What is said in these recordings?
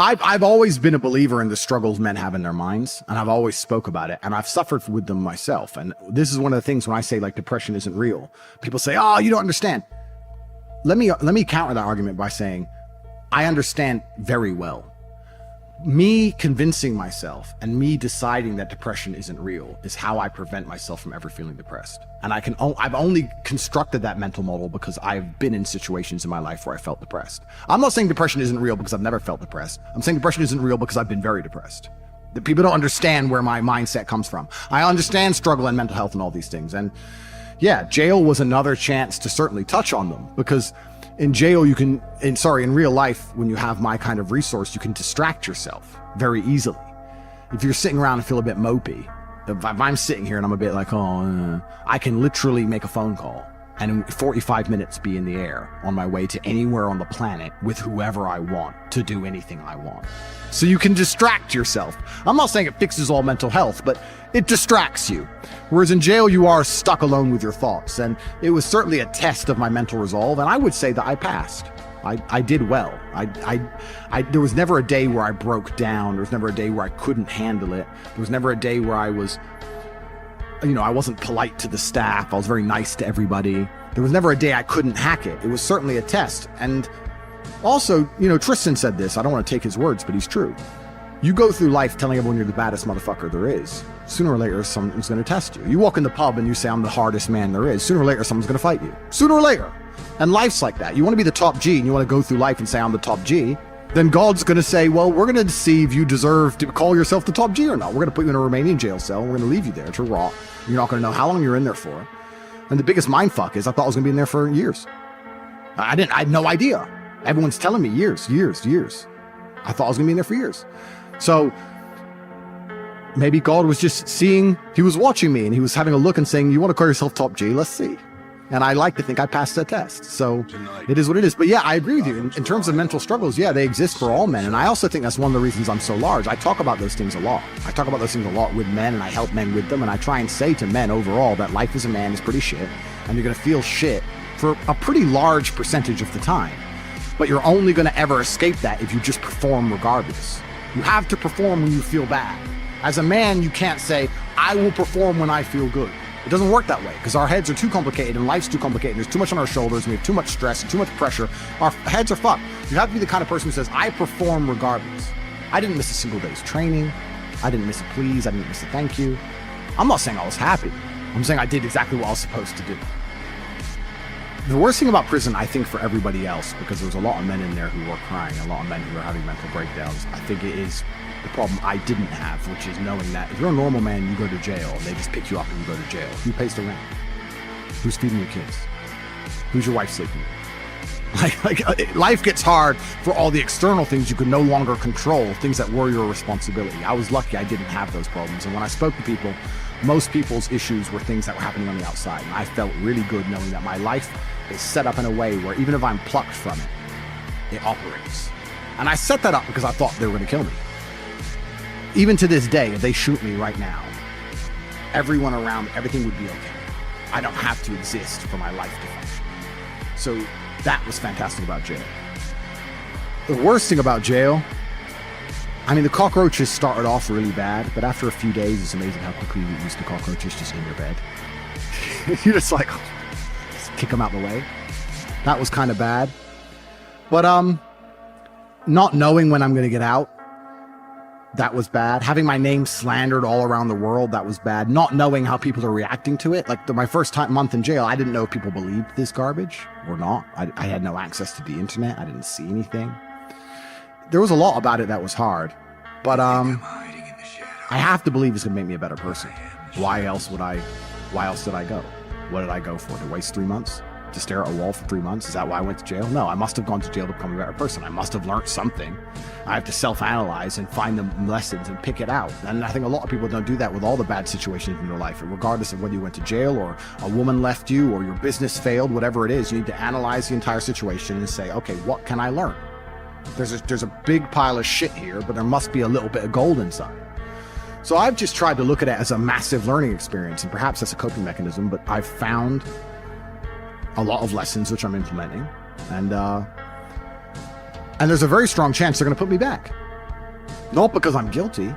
I've always been a believer in the struggles men have in their minds, and I've always spoke about it, and I've suffered with them myself. And this is one of the things when I say like depression isn't real, people say, oh, you don't understand. Let me counter that argument by saying, I understand very well. Me convincing myself and me deciding that depression isn't real is how I prevent myself from ever feeling depressed. And I've only constructed that mental model because I've been in situations in my life where I felt depressed. I'm not saying depression isn't real because I've never felt depressed. I'm saying depression isn't real because I've been very depressed. That people don't understand where my mindset comes from. I understand struggle and mental health and all these things. And yeah, jail was another chance to certainly touch on them, because in jail, in real life, when you have my kind of resource, you can distract yourself very easily. If you're sitting around and feel a bit mopey, if I'm sitting here and I'm a bit like, I can literally make a phone call and in 45 minutes be in the air on my way to anywhere on the planet with whoever I want to do anything I want. So you can distract yourself. I'm not saying it fixes all mental health, but it distracts you. Whereas in jail, you are stuck alone with your thoughts. And it was certainly a test of my mental resolve. And I would say that I passed. I did well. There was never a day where I broke down. There was never a day where I couldn't handle it. There was never a day where I wasn't polite to the staff. I was very nice to everybody. There was never a day I couldn't hack it. It was certainly a test. And also, Tristan said this. I don't want to take his words, but he's true. You go through life telling everyone you're the baddest motherfucker there is. Sooner or later, someone's going to test you. You walk in the pub and you say, I'm the hardest man there is. Sooner or later, someone's going to fight you. Sooner or later. And life's like that. You want to be the top G and you want to go through life and say, I'm the top G. Then God's going to say, well, we're going to see if you deserve to call yourself the top G or not. We're going to put you in a Romanian jail cell. And we're going to leave you there to rot. You're not going to know how long you're in there for. And the biggest mindfuck is I thought I was going to be in there for years. I had no idea. Everyone's telling me years. I thought I was going to be in there for years. So maybe God was just seeing, he was watching me and he was having a look and saying, you want to call yourself top G? Let's see. And I like to think I passed that test. So it is what it is. But yeah, I agree with you. In terms of mental struggles, yeah, they exist for all men. And I also think that's one of the reasons I'm so large. I talk about those things a lot. I talk about those things a lot with men and I help men with them. And I try and say to men overall that life as a man is pretty shit. And you're going to feel shit for a pretty large percentage of the time. But you're only going to ever escape that if you just perform regardless. You have to perform when you feel bad. As a man, you can't say, I will perform when I feel good. It doesn't work that way because our heads are too complicated and life's too complicated. There's too much on our shoulders. And we have too much stress and too much pressure. Our heads are fucked. You have to be the kind of person who says, I perform regardless. I didn't miss a single day's training. I didn't miss a please. I didn't miss a thank you. I'm not saying I was happy. I'm saying I did exactly what I was supposed to do. The worst thing about prison, I think, for everybody else, because there was a lot of men in there who were crying, a lot of men who were having mental breakdowns, I think it is the problem I didn't have, which is knowing that if you're a normal man, you go to jail, and they just pick you up and you go to jail. Who pays the rent? Who's feeding your kids? Who's your wife sleeping with? Life gets hard for all the external things you can no longer control, things that were your responsibility. I was lucky I didn't have those problems, and when I spoke to people, most people's issues were things that were happening on the outside, and I felt really good knowing that my life is set up in a way where even if I'm plucked from it, it operates. And I set that up because I thought they were going to kill me. Even to this day, if they shoot me right now, everyone around, everything would be okay. I don't have to exist for my life to function. So that was fantastic about jail. The worst thing about jail, I mean, the cockroaches started off really bad, but after a few days, it's amazing how quickly you get used to cockroaches just in your bed. You're just like, just kick them out the way. That was kind of bad. But not knowing when I'm going to get out, that was bad. Having my name slandered all around the world, that was bad. Not knowing how people are reacting to it. Like my first month in jail, I didn't know if people believed this garbage or not. I had no access to the internet. I didn't see anything. There was a lot about it that was hard. But I have to believe it's going to make me a better person. Why else did I go? What did I go for? To waste 3 months? To stare at a wall for 3 months? Is that why I went to jail? No, I must have gone to jail to become a better person. I must have learned something. I have to self-analyze and find the lessons and pick it out. And I think a lot of people don't do that with all the bad situations in their life. Regardless of whether you went to jail or a woman left you or your business failed, whatever it is, you need to analyze the entire situation and say, okay, what can I learn? There's a big pile of shit here, but there must be a little bit of gold inside. So I've just tried to look at it as a massive learning experience, and perhaps that's a coping mechanism, but I've found a lot of lessons which I'm implementing, and there's a very strong chance they're going to put me back. Not because I'm guilty,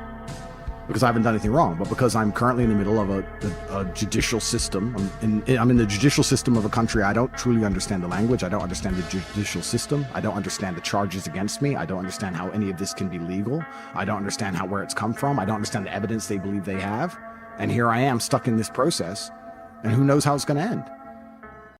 because I haven't done anything wrong, but because I'm currently in the middle of a judicial system. I'm in the judicial system of a country. I don't truly understand the language. I don't understand the judicial system. I don't understand the charges against me. I don't understand how any of this can be legal. I don't understand where it's come from. I don't understand the evidence they believe they have. And here I am stuck in this process, and who knows how it's going to end.